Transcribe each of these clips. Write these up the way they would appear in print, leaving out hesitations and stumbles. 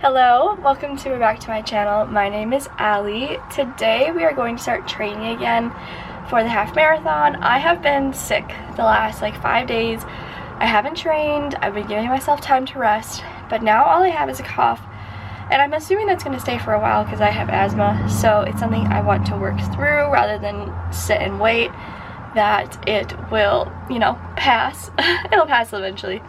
Hello, welcome back to my channel. My name is Allie. Today we are going to start training again for the half marathon. I have been sick the last like 5 days. I haven't trained, I've been giving myself time to rest, but now all I have is a cough. And I'm assuming that's going to stay for a while because I have asthma, so it's something I want to work through rather than sit and wait that it will, you know, pass. It'll pass eventually.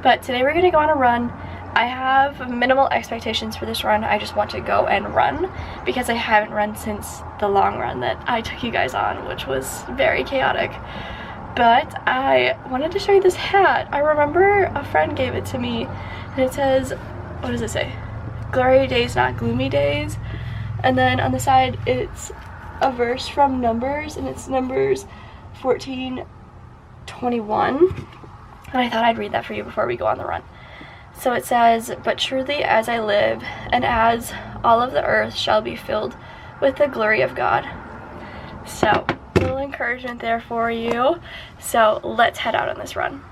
But today we're going to go on a run. I have minimal expectations for this run. I just want to go and run because I haven't run since the long run that I took you guys on, which was very chaotic. But I wanted to show you this hat. I remember a friend gave it to me and it says, what does it say? Glory days, not gloomy days. And then on the side it's a verse from Numbers, and it's Numbers 14:21. And I thought I'd read that for you before we go on the run. So it says, "But truly as I live, and as all of the earth shall be filled with the glory of God." So, a little encouragement there for you. So, let's head out on this run.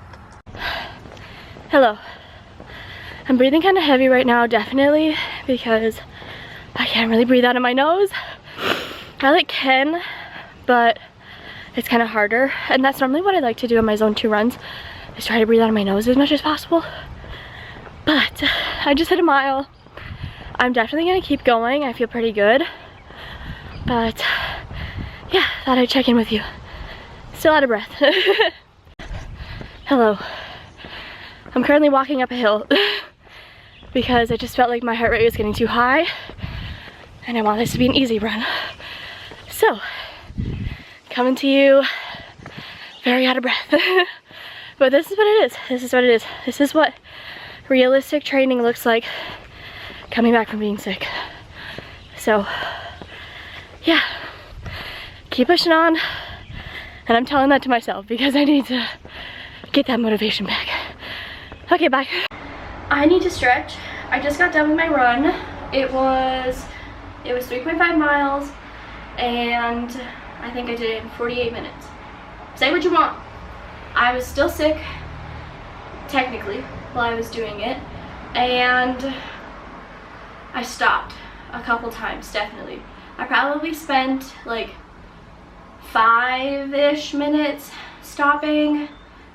Hello. I'm breathing kind of heavy right now, definitely, because I can't really breathe out of my nose. I like can, but it's kind of harder. And that's normally what I like to do on my zone 2 runs, is try to breathe out of my nose as much as possible. But I just hit a mile. I'm definitely gonna keep going. I feel pretty good. But yeah, thought I'd check in with you. Still out of breath. Hello. I'm currently walking up a hill because I just felt like my heart rate was getting too high and I want this to be an easy run. So, coming to you very out of breath. But this is what it is. This is what it is. This is what realistic training looks like coming back from being sick. So yeah, keep pushing on. And I'm telling that to myself because I need to get that motivation back. Okay, bye. I need to stretch. I just got done with my run. It was 3.5 miles and I think I did it in 48 minutes. Say what you want. I was still sick, technically, while I was doing it, and I stopped a couple times, definitely. I probably spent like 5-ish minutes stopping,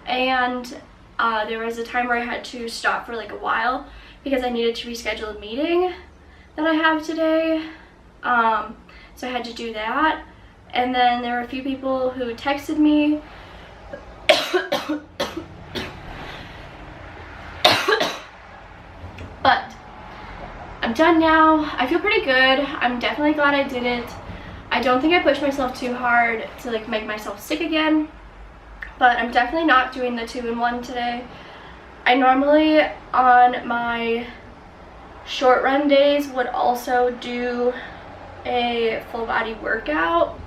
and there was a time where I had to stop for like a while because I needed to reschedule a meeting that I have today, so I had to do that. And then there were a few people who texted me but I'm done now. I feel pretty good. I'm definitely glad I did it. I don't think I pushed myself too hard to like make myself sick again, but I'm definitely not doing the 2-in-1 today. I normally on my short run days would also do a full body workout.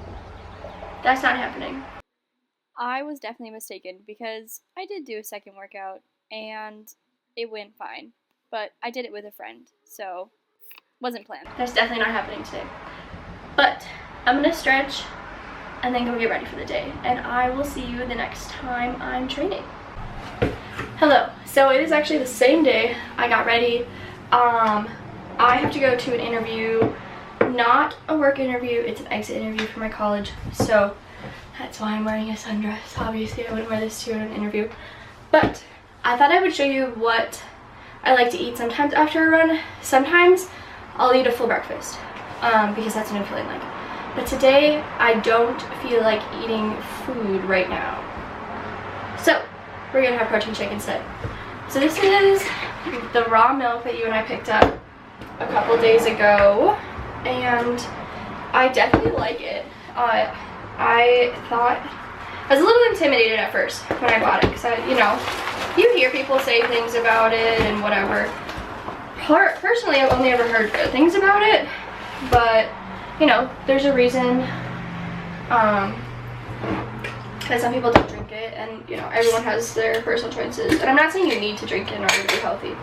That's not happening. I was definitely mistaken because I did do a second workout and it went fine, but I did it with a friend, so wasn't planned. That's definitely not happening today. But I'm gonna stretch and then go get ready for the day, and I will see you the next time I'm training. Hello. So it is actually the same day I got ready. I have to go to an interview, not a work interview, it's an exit interview for my college, so that's why I'm wearing a sundress. Obviously, I wouldn't wear this to an interview. But I thought I would show you what I like to eat sometimes after a run. Sometimes I'll eat a full breakfast because that's what I'm feeling like. But today, I don't feel like eating food right now. So, we're gonna have protein shake instead. So this is the raw milk that you and I picked up a couple days ago. And I definitely like it. I thought, I was a little intimidated at first when I bought it because you know, you hear people say things about it and whatever. Personally, I've only ever heard good things about it, but you know, there's a reason that some people don't drink it, and you know, everyone has their personal choices. And I'm not saying you need to drink it in order to be healthy,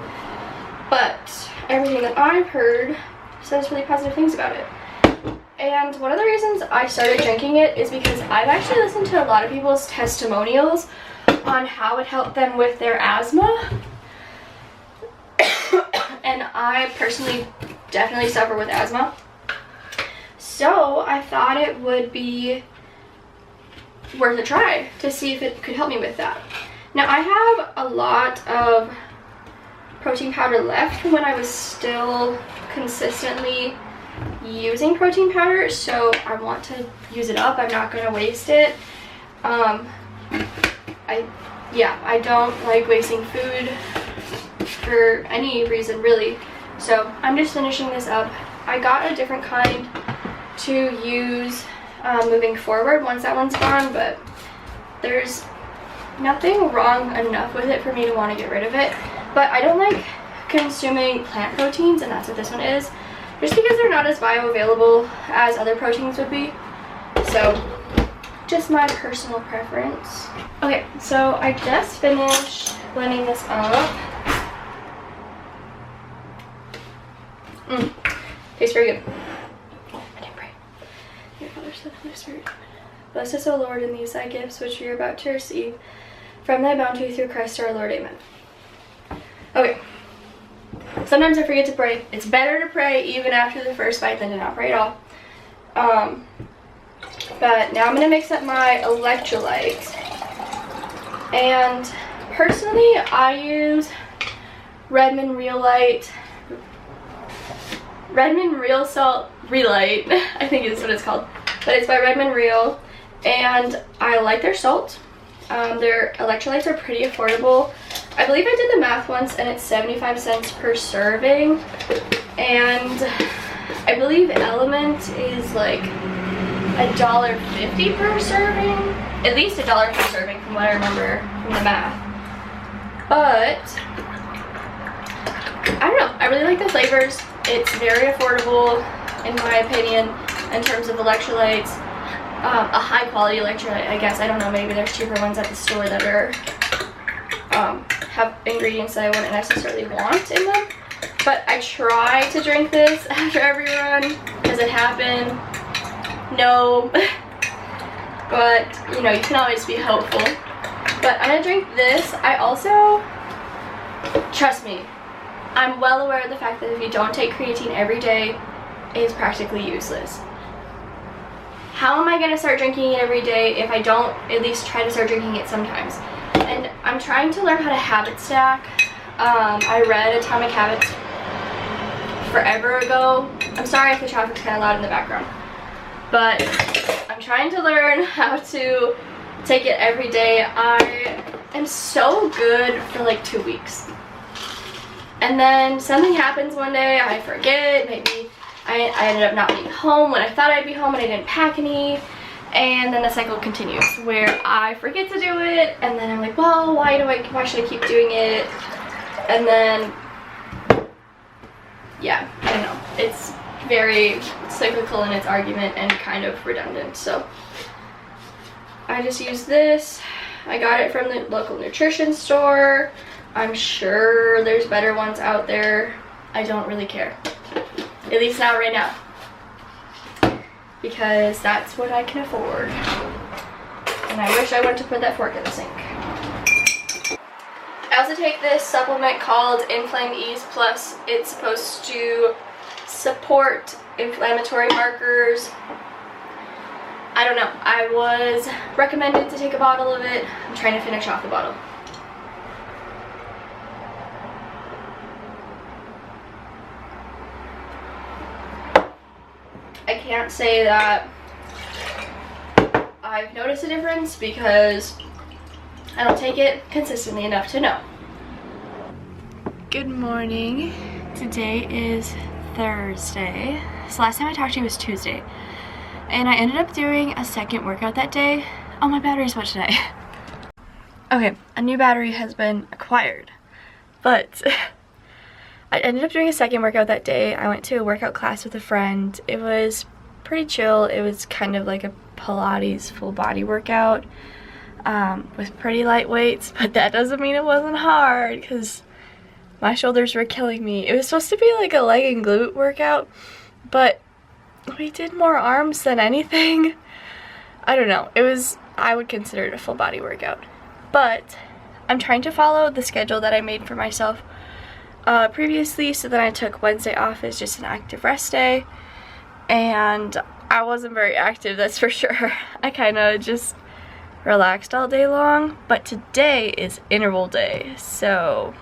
but everything that I've heard says really positive things about it. And one of the reasons I started drinking it is because I've actually listened to a lot of people's testimonials on how it helped them with their asthma. And I personally definitely suffer with asthma. So I thought it would be worth a try to see if it could help me with that. Now I have a lot of protein powder left from when I was still consistently using protein powder, so I want to use it up. I'm not going to waste it. I don't like wasting food for any reason really, so I'm just finishing this up. I got a different kind to use moving forward once that one's gone, but there's nothing wrong enough with it for me to want to get rid of it. But I don't like consuming plant proteins, and that's what this one is, just because they're not as bioavailable as other proteins would be. So just my personal preference. Okay, so I just finished blending this up. Tastes very good. I didn't pray. Your Father, Son, Holy Spirit. Bless us, O Lord, in these thy gifts which we are about to receive from thy bounty through Christ our Lord. Amen. Okay. Sometimes I forget to pray. It's better to pray even after the first bite than to not pray at all. But now I'm going to mix up my electrolytes. And personally, I use Redmond Real Salt Relight, I think is what it's called. But it's by Redmond Real, and I like their salt. Their electrolytes are pretty affordable. I believe I did the math once, and it's 75 cents per serving. And I believe Element is like $1.50 per serving. At least $1 per serving from what I remember from the math. But I don't know, I really like the flavors. It's very affordable in my opinion in terms of electrolytes. A high quality electrolyte, I guess. I don't know, maybe there's cheaper ones at the store that are have ingredients that I wouldn't necessarily want in them. But I try to drink this after every run. Does it happen? No. But you know, you can always be hopeful. But I'm gonna drink this. I also, trust me, I'm well aware of the fact that if you don't take creatine every day, it is practically useless. How am I going to start drinking it every day if I don't at least try to start drinking it sometimes? And I'm trying to learn how to habit stack. I read Atomic Habits forever ago. I'm sorry if the traffic's kind of loud in the background. But I'm trying to learn how to take it every day. I am so good for like 2 weeks. And then something happens one day, I forget, maybe I ended up not being home when I thought I'd be home and I didn't pack any, and then the cycle continues where I forget to do it, and then I'm like, well, why should I keep doing it? And then, yeah, I don't know, it's very cyclical in its argument and kind of redundant. So I just use this. I got it from the local nutrition store. I'm sure there's better ones out there. I don't really care. At least not right now. Because that's what I can afford. And I wish I went to put that fork in the sink. I also take this supplement called Inflame Ease Plus. It's supposed to support inflammatory markers. I don't know. I was recommended to take a bottle of it. I'm trying to finish off the bottle. I can't say that I've noticed a difference because I don't take it consistently enough to know. Good morning. Today is Thursday. So last time I talked to you was Tuesday. And I ended up doing a second workout that day. Oh, my battery's what today? Okay, a new battery has been acquired. But I ended up doing a second workout that day. I went to a workout class with a friend. It was pretty chill. It was kind of like a Pilates full body workout with pretty light weights, but that doesn't mean it wasn't hard because my shoulders were killing me. It was supposed to be like a leg and glute workout, but we did more arms than anything. I don't know. I would consider it a full body workout, but I'm trying to follow the schedule that I made for myself previously, so then I took Wednesday off as just an active rest day, and I wasn't very active, that's for sure. I kind of just relaxed all day long, but today is interval day, so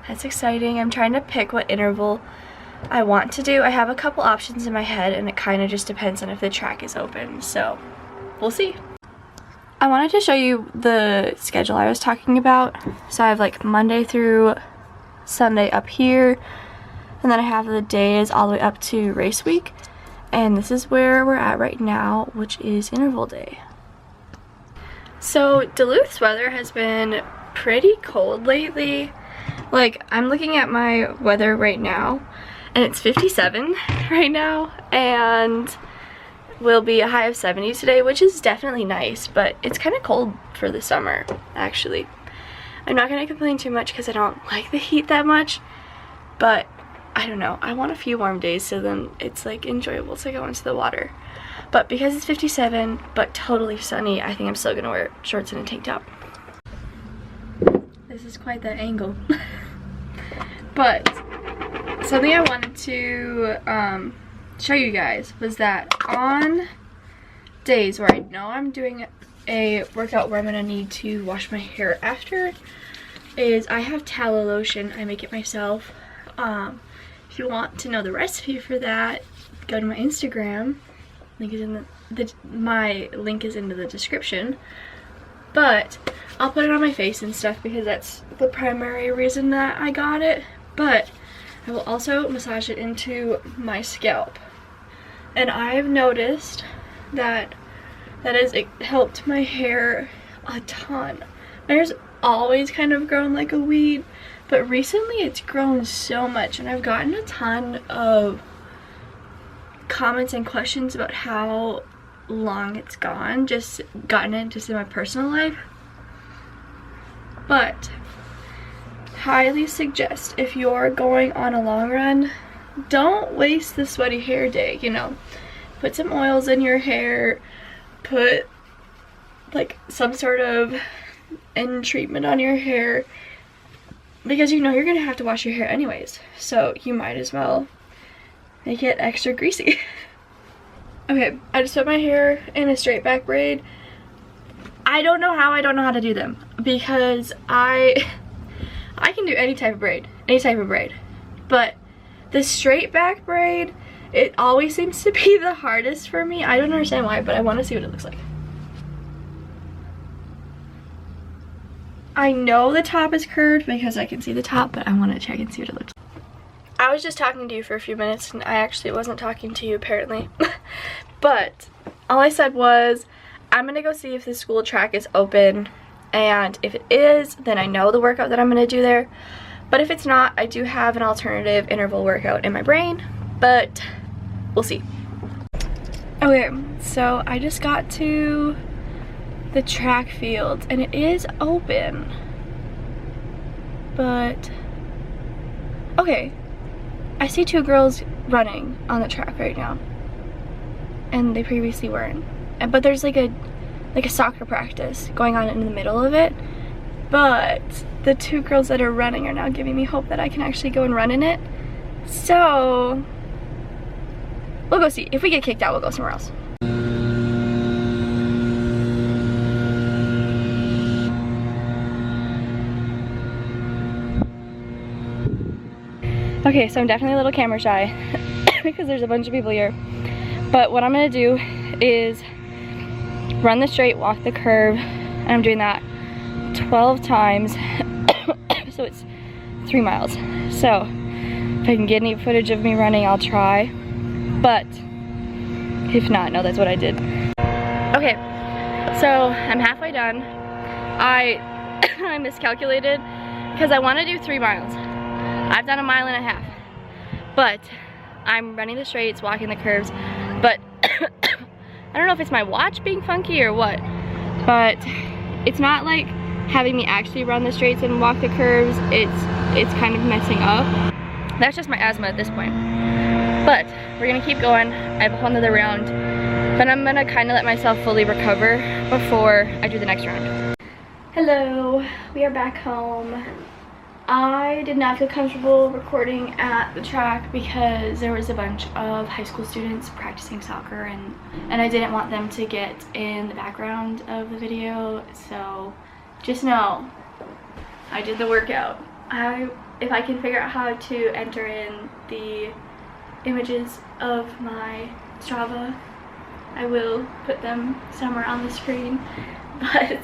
that's exciting. I'm trying to pick what interval I want to do. I have a couple options in my head, and it kind of just depends on if the track is open, so we'll see. I wanted to show you the schedule I was talking about. So I have like Monday through Sunday up here, and then I have the days all the way up to race week, and this is where we're at right now, which is interval day. So Duluth's weather has been pretty cold lately. Like, I'm looking at my weather right now, and it's 57 right now, and will be a high of 70 today, which is definitely nice, but it's kind of cold for the summer, actually. I'm not gonna complain too much because I don't like the heat that much, but I don't know, I want a few warm days so then it's like enjoyable to go into the water. But because it's 57 but totally sunny, I think I'm still gonna wear shorts and a tank top. This is quite the angle. But something I wanted to show you guys was that on days where I know I'm doing a workout where I'm gonna need to wash my hair after, is I have tallow lotion. I make it myself. If you want to know the recipe for that, go to my Instagram. Link is in my link is in the description. But I'll put it on my face and stuff because that's the primary reason that I got it. But I will also massage it into my scalp. And I've noticed that has helped my hair a ton. My hair's always kind of grown like a weed, but recently it's grown so much, and I've gotten a ton of comments and questions about how long it's gotten it just in my personal life. But highly suggest, if you're going on a long run, don't waste the sweaty hair day, you know. Put some oils in your hair, put like some sort of end treatment on your hair, because you know you're gonna have to wash your hair anyways, so you might as well make it extra greasy. Okay, I just put my hair in a straight back braid. I don't know how to do them, because I can do any type of braid, but the straight back braid, it always seems to be the hardest for me. I don't understand why, but I want to see what it looks like. I know the top is curved because I can see the top, but I want to check and see what it looks like. I was just talking to you for a few minutes, and I actually wasn't talking to you apparently. But all I said was, I'm gonna go see if the school track is open, and if it is, then I know the workout that I'm gonna do there. But if it's not, I do have an alternative interval workout in my brain, but we'll see. Okay, so I just got to the track field, and it is open, but okay, I see two girls running on the track right now, and they previously weren't. But there's like a soccer practice going on in the middle of it, but the two girls that are running are now giving me hope that I can actually go and run in it. So we'll go see. If we get kicked out, we'll go somewhere else. Okay, so I'm definitely a little camera shy because there's a bunch of people here. But what I'm gonna do is run the straight, walk the curve, and I'm doing that 12 times. So it's 3 miles. So if I can get any footage of me running, I'll try. But if not, no, that's what I did. Okay, so I'm halfway done. I miscalculated because I want to do 3 miles. I've done 1.5 miles, but I'm running the straights, walking the curves, but I don't know if it's my watch being funky or what, but it's not like having me actually run the straights and walk the curves. It's kind of messing up. That's just my asthma at this point. But we're gonna keep going. I have a whole nother round, but I'm gonna kind of let myself fully recover before I do the next round. Hello, we are back home. I did not feel comfortable recording at the track because there was a bunch of high school students practicing soccer, and I didn't want them to get in the background of the video. So just know I did the workout. If I can figure out how to enter in the images of my Strava, I will put them somewhere on the screen. But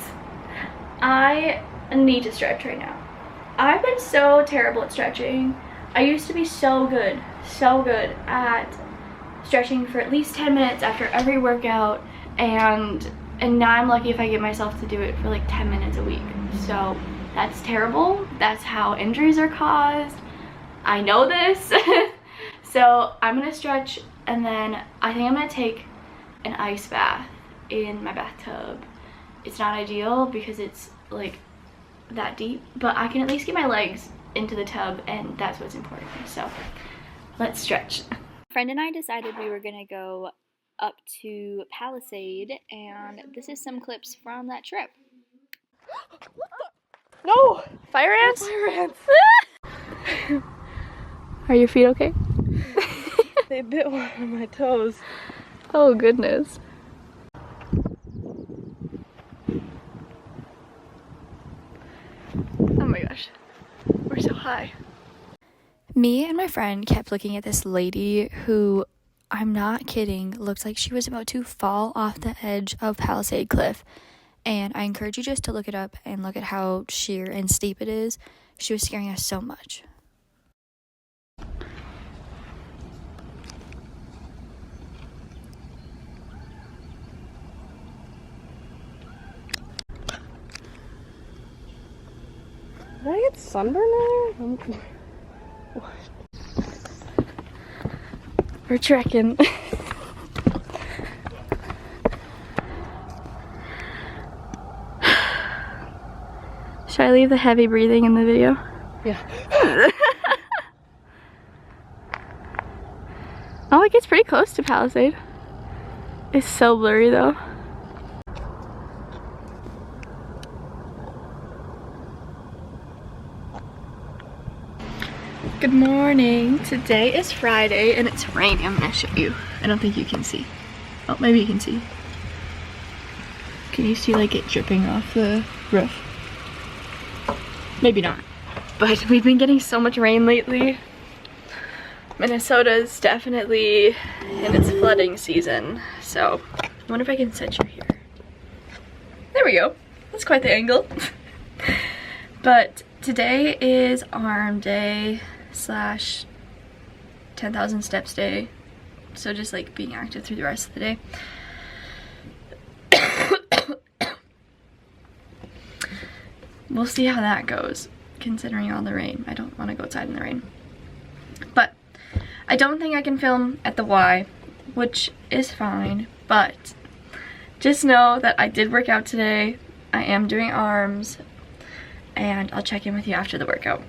I need to stretch right now. I've been so terrible at stretching. I used to be so good at stretching for at least 10 minutes after every workout, and now I'm lucky if I get myself to do it for like 10 minutes a week. So that's terrible. That's how injuries are caused. I know this. So I'm gonna stretch, and then I think I'm gonna take an ice bath in my bathtub. It's not ideal because it's like that deep, but I can at least get my legs into the tub, and that's what's important. So let's stretch. A friend and I decided we were gonna go up to Palisade, and this is some clips from that trip. No! Fire ants? Fire ants! Are your feet okay? They bit one of my toes. Oh goodness. Oh my gosh, we're so high. Me and my friend kept looking at this lady who, I'm not kidding, looked like she was about to fall off the edge of Palisade Cliff. And I encourage you just to look it up and look at how sheer and steep it is. She was scaring us so much. Did I get sunburn there? We're trekking. Should I leave the heavy breathing in the video? Yeah. Oh, it gets pretty close to Palisade. It's so blurry though. Good morning. Today is Friday and it's raining. I'm gonna show you. I don't think you can see. Oh, maybe you can see. Can you see like it dripping off the roof? Maybe not. But we've been getting so much rain lately. Minnesota's definitely in its flooding season. So I wonder if I can set you here. There we go. That's quite the angle. But today is arm day / 10,000 steps day. So just like being active through the rest of the day. We'll see how that goes, considering all the rain. I don't want to go outside in the rain. But I don't think I can film at the Y, which is fine, but just know that I did work out today. I am doing arms, and I'll check in with you after the workout.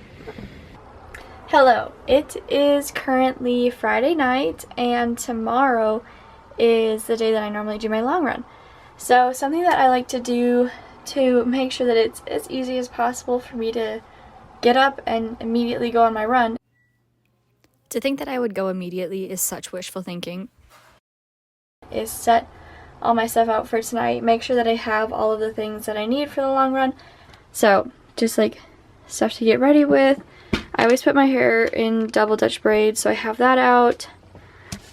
Hello, it is currently Friday night, and tomorrow is the day that I normally do my long run. So something that I like to do to make sure that it's as easy as possible for me to get up and immediately go on my run. To think that I would go immediately is such wishful thinking. Is set all my stuff out for tonight, make sure that I have all of the things that I need for the long run. So just like stuff to get ready with. I always put my hair in double Dutch braids, so I have that out.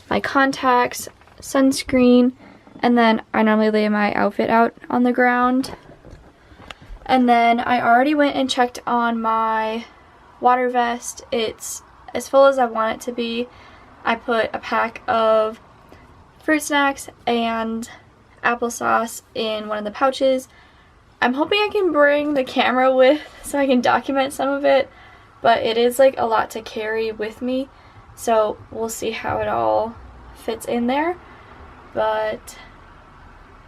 My contacts, sunscreen, and then I normally lay my outfit out on the ground. And then I already went and checked on my water vest. It's as full as I want it to be. I put a pack of fruit snacks and applesauce in one of the pouches. I'm hoping I can bring the camera with so I can document some of it, but it is like a lot to carry with me, so we'll see how it all fits in there. But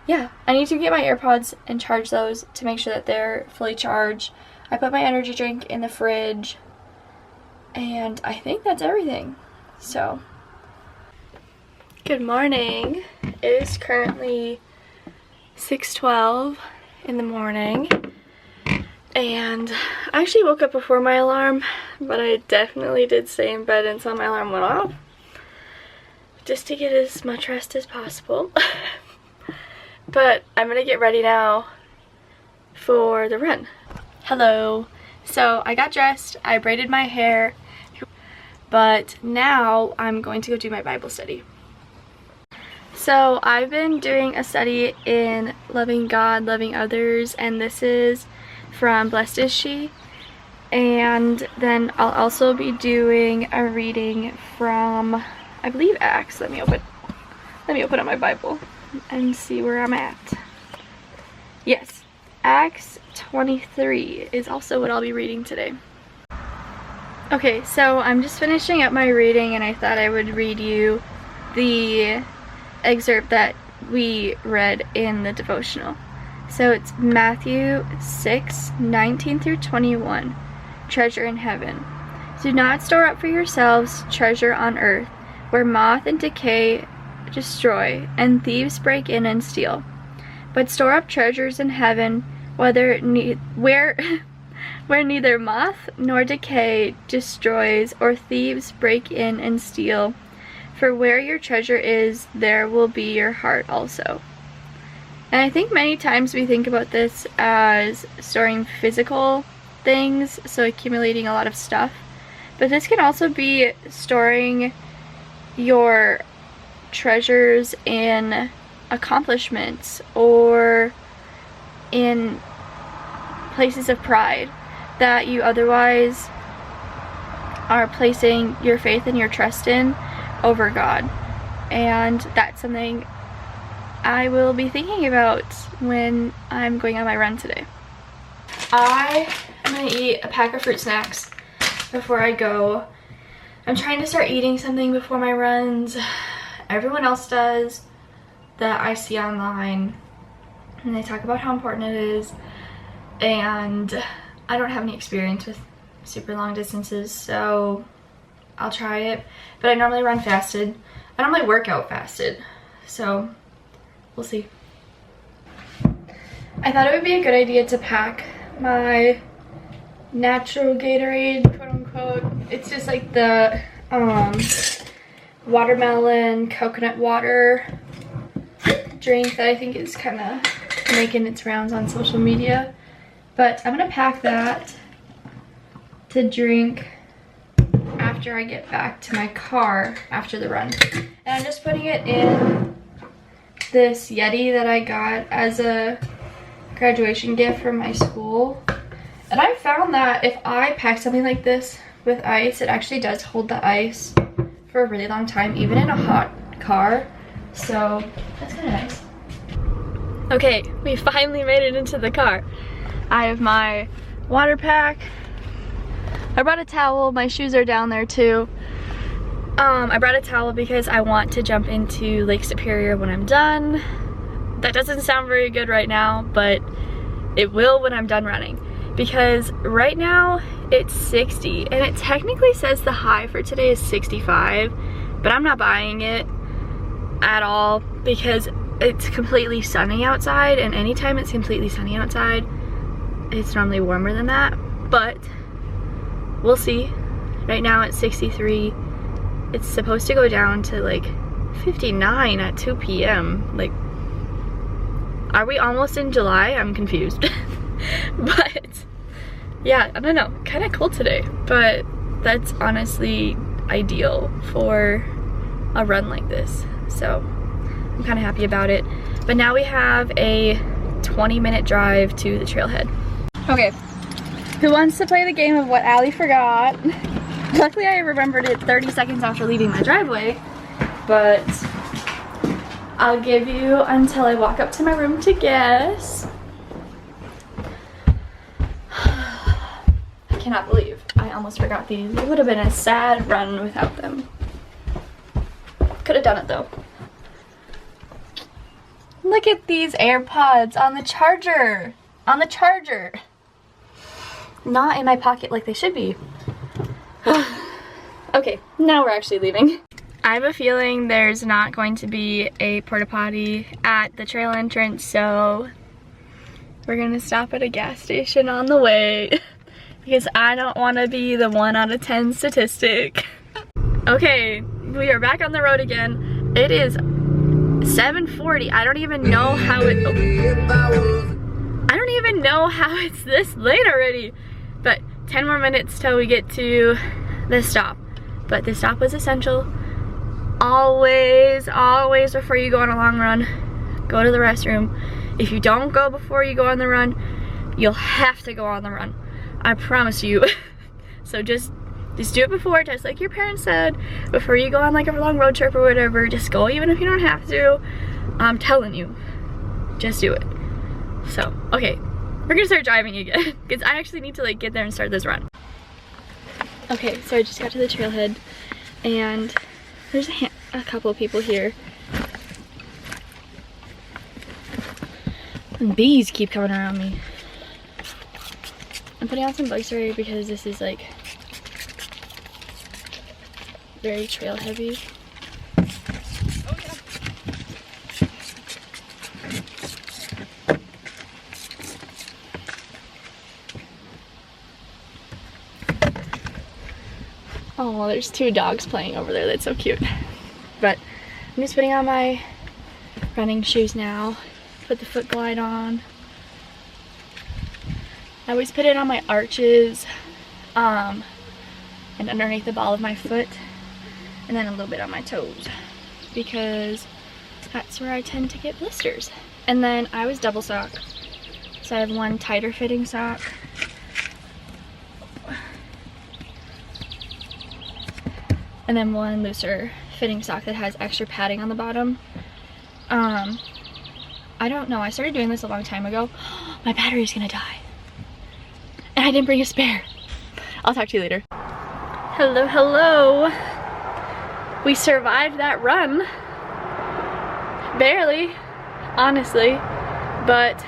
yeah, I need to get my AirPods and charge those to make sure that they're fully charged. I put my energy drink in the fridge, and I think that's everything. So, good morning. It is currently 6:12 in the morning, And I actually woke up before my alarm, but I definitely did stay in bed until my alarm went off, just to get as much rest as possible. But I'm gonna get ready now for the run. Hello. So I got dressed, I braided my hair, but now I'm going to go do my Bible study. So I've been doing a study in loving God, loving others, and this is from Blessed Is She. And then I'll also be doing a reading from, I believe, Acts. Let me open up my Bible and see where I'm at. Yes, Acts 23 is also what I'll be reading today. Okay, so I'm just finishing up my reading, and I thought I would read you the excerpt that we read in the devotional. So it's Matthew 6:19 through 21. Treasure in heaven. Do not store up for yourselves treasure on earth, where moth and decay destroy, and thieves break in and steal. But store up treasures in heaven, where neither moth nor decay destroys, or thieves break in and steal. For where your treasure is, there will be your heart also. And I think many times we think about this as storing physical things, so accumulating a lot of stuff. But this can also be storing your treasures in accomplishments or in places of pride that you otherwise are placing your faith and your trust in over God. And that's something I will be thinking about when I'm going on my run today. I am going to eat a pack of fruit snacks before I go. I'm trying to start eating something before my runs. Everyone else does that I see online, and they talk about how important it is, and I don't have any experience with super long distances, so I'll try it. But I normally run fasted. I normally work out fasted, so we'll see. I thought it would be a good idea to pack my natural Gatorade, quote unquote. It's just like the watermelon coconut water drink that I think is kind of making its rounds on social media. But I'm gonna pack that to drink after I get back to my car after the run. And I'm just putting it in this Yeti that I got as a graduation gift from my school. And I found that if I pack something like this with ice, it actually does hold the ice for a really long time, even in a hot car. So that's kind of nice. Okay, we finally made it into the car. I have my water pack. I brought a towel. My shoes are down there too. I brought a towel because I want to jump into Lake Superior when I'm done. That doesn't sound very good right now, but it will when I'm done running. Because right now it's 60, and it technically says the high for today is 65, but I'm not buying it at all because it's completely sunny outside, and anytime it's completely sunny outside, it's normally warmer than that, but we'll see. Right now it's 63. It's supposed to go down to like 59 at 2 p.m. Like, are we almost in July? I'm confused. But yeah, I don't know, kind of cold today, but that's honestly ideal for a run like this, so I'm kind of happy about it. But now we have a 20-minute drive to the trailhead. Okay, who wants to play the game of what Allie forgot? Luckily I remembered it 30 seconds after leaving my driveway, but I'll give you until I walk up to my room to guess. I cannot believe I almost forgot these. It would have been a sad run without them. Could have done it though. Look at these AirPods on the charger. On the charger. Not in my pocket like they should be. Okay, now we're actually leaving. I have a feeling there's not going to be a porta potty at the trail entrance, so We're gonna stop at a gas station on the way because I don't want to be the 1 out of 10 statistic. Okay, we are back on the road again. It is 7:40. I don't even know how it. I don't even know how it's this late already. But 10 more minutes till we get to the stop. But the stop was essential. Always before you go on a long run, go to the restroom. If you don't go before you go on the run, you'll have to go on the run. I promise you. So just do it before, just like your parents said, before you go on like a long road trip or whatever. Just go even if you don't have to. I'm telling you, just do it. So, okay, we're gonna start driving again because I actually need to like get there and start this run. Okay, so I just got to the trailhead and there's a couple of people here. And bees keep coming around me. I'm putting on some bug spray because this is like very trail heavy. Oh yeah. Oh, well, there's 2 dogs playing over there. That's so cute. But I'm just putting on my running shoes now. Put the foot glide on. I always put it on my arches and underneath the ball of my foot, and then a little bit on my toes because that's where I tend to get blisters. And then I always double sock, so I have one tighter fitting sock and then one looser fitting sock that has extra padding on the bottom. I don't know, I started doing this a long time ago. My battery's gonna die. And I didn't bring a spare. I'll talk to you later. Hello, hello. We survived that run. Barely, honestly. But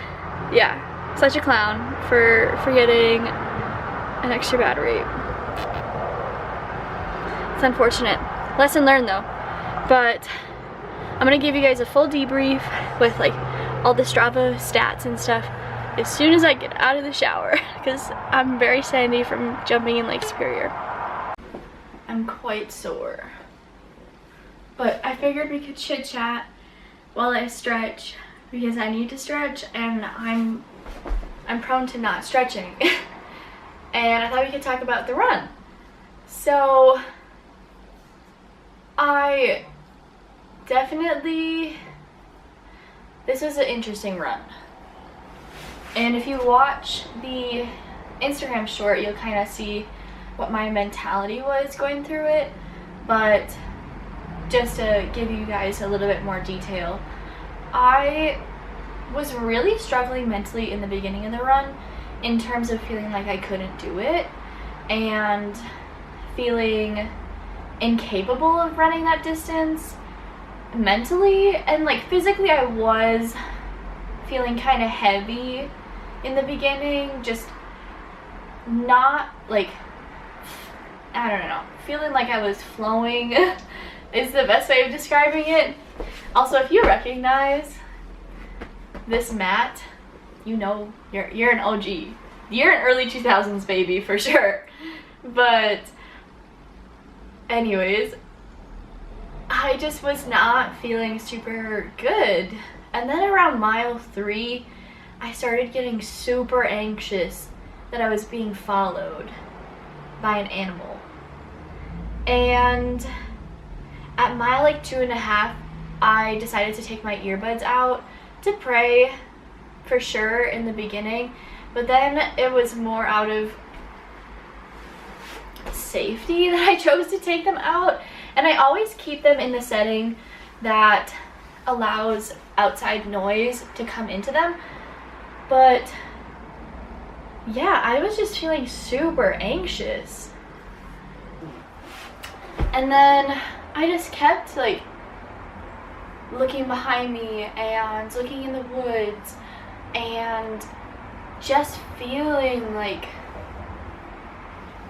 yeah, such a clown for forgetting an extra battery. It's unfortunate. Lesson learned though. But I'm gonna give you guys a full debrief with like all the Strava stats and stuff as soon as I get out of the shower because I'm very sandy from jumping in Lake Superior. I'm quite sore, but I figured we could chit chat while I stretch because I need to stretch and I'm prone to not stretching. And I thought we could talk about the run. So I definitely, this was an interesting run. And if you watch the Instagram short, you'll kind of see what my mentality was going through it. But just to give you guys a little bit more detail, I was really struggling mentally in the beginning of the run in terms of feeling like I couldn't do it and feeling incapable of running that distance mentally, and like physically I was feeling kind of heavy in the beginning, just not like, I don't know, feeling like I was flowing is the best way of describing it. Also, if you recognize this mat, you know you're an OG. You're an early 2000s baby for sure. But anyways, I just was not feeling super good. And then around mile 3, I started getting super anxious that I was being followed by an animal. And at mile like 2.5, I decided to take my earbuds out to pray for sure in the beginning, but then it was more out of safety that I chose to take them out. And I always keep them in the setting that allows outside noise to come into them. But yeah, I was just feeling super anxious. And then I just kept like looking behind me and looking in the woods and just feeling like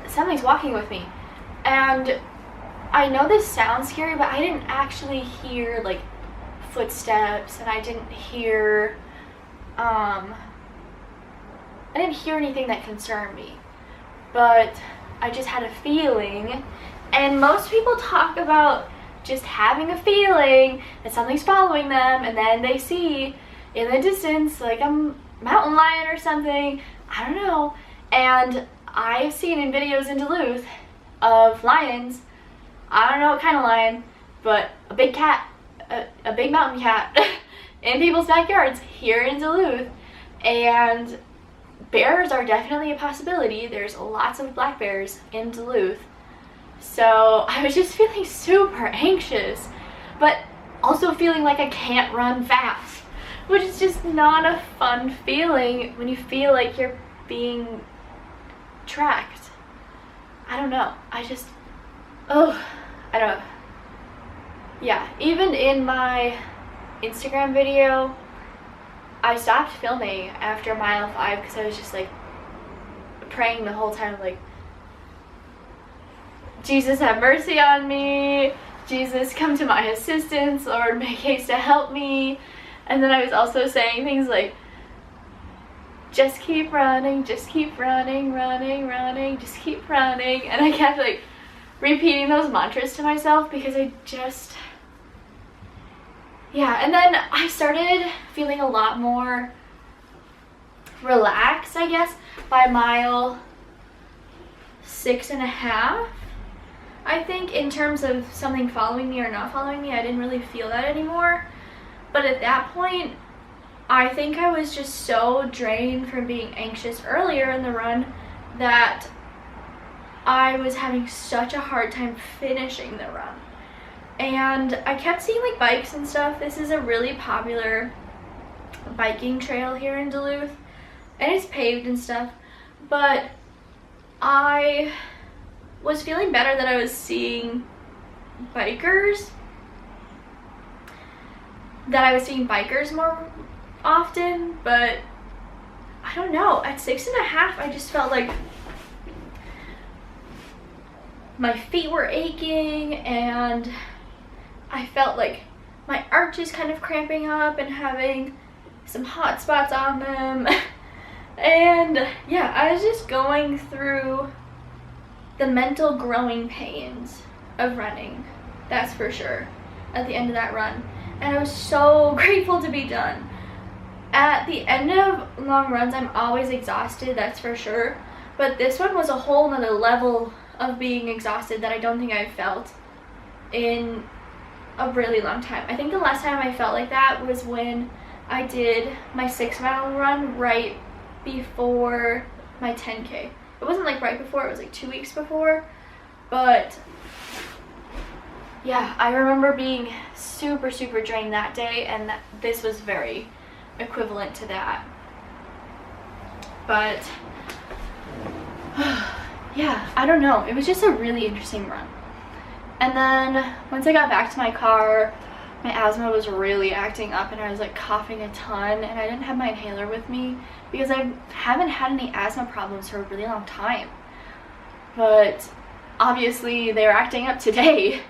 something's walking with me. And I know this sounds scary, but I didn't actually hear like footsteps, and I didn't hear I didn't hear anything that concerned me, but I just had a feeling. And most people talk about just having a feeling that something's following them, and then they see in the distance like a mountain lion or something, I don't know. And I've seen in videos in Duluth of lions, I don't know what kind of lion, but a big cat, a big mountain cat in people's backyards here in Duluth. And bears are definitely a possibility. There's lots of black bears in Duluth. So I was just feeling super anxious, but also feeling like I can't run fast, which is just not a fun feeling when you feel like you're being tracked. I don't know. I don't. Yeah, even in my Instagram video, I stopped filming after mile 5 because I was just like praying the whole time, like, Jesus, have mercy on me. Jesus, come to my assistance, or make haste to help me. And then I was also saying things like, just keep running, just keep running, running, just keep running. And I kept like repeating those mantras to myself because I just, yeah. And then I started feeling a lot more relaxed, I guess, by mile 6.5. I think in terms of something following me or not following me, I didn't really feel that anymore. But at that point, I think I was just so drained from being anxious earlier in the run that I was having such a hard time finishing the run. And I kept seeing like bikes and stuff. This is a really popular biking trail here in Duluth, and it's paved and stuff, but I was feeling better that I was seeing bikers, more often. But I don't know, at 6.5 I just felt like my feet were aching, and I felt like my arches kind of cramping up and having some hot spots on them. And yeah, I was just going through the mental growing pains of running, that's for sure, at the end of that run. And I was so grateful to be done. At the end of long runs, I'm always exhausted, that's for sure. But this one was a whole nother level of being exhausted that I don't think I've felt in a really long time. I think the last time I felt like that was when I did my 6-mile run right before my 10K. It wasn't like right before, it was like 2 weeks before. But yeah, I remember being super drained that day, and this was very equivalent to that. But yeah, I don't know, it was just a really interesting run. And then once I got back to my car, my asthma was really acting up, and I was like coughing a ton, and I didn't have my inhaler with me because I haven't had any asthma problems for a really long time. But obviously they were acting up today.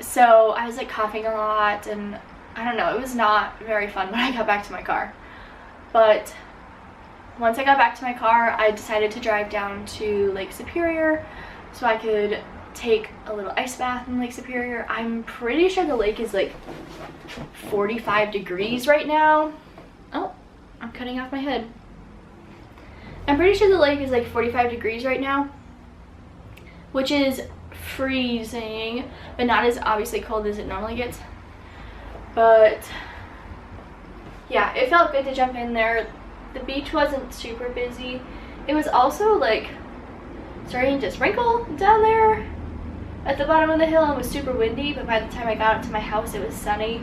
So I was like coughing a lot, and I don't know, it was not very fun when I got back to my car. But once I got back to my car, I decided to drive down to Lake Superior so I could take a little ice bath in Lake Superior. I'm pretty sure the lake is like 45 degrees right now. Oh, I'm cutting off my head. I'm pretty sure the lake is like 45 degrees right now, which is freezing, but not as obviously cold as it normally gets. But yeah, it felt good to jump in there. The beach wasn't super busy. It was also like starting to sprinkle down there at the bottom of the hill, and was super windy, but by the time I got up to my house it was sunny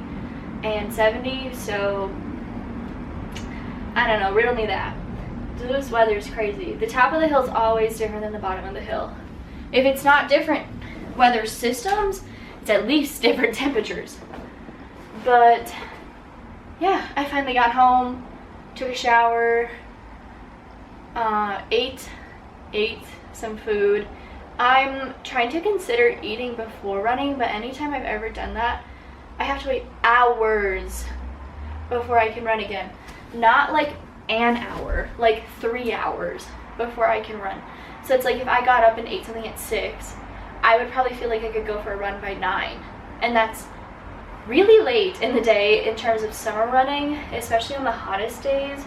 and 70, so I don't know, riddle me that. This weather's crazy. The top of the hill is always different than the bottom of the hill. If it's not different weather systems, it's at least different temperatures. But yeah, I finally got home, took a shower, ate some food. I'm trying to consider eating before running, but anytime I've ever done that, I have to wait hours before I can run again. Not like an hour, like 3 hours before I can run. So it's like if I got up and ate something at 6, I would probably feel like I could go for a run by 9. And that's really late in the day in terms of summer running, especially on the hottest days.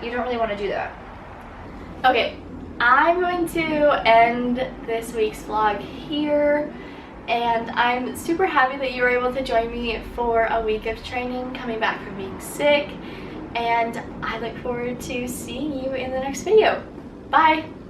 You don't really want to do that. Okay, I'm going to end this week's vlog here, and I'm super happy that you were able to join me for a week of training coming back from being sick, and I look forward to seeing you in the next video. Bye!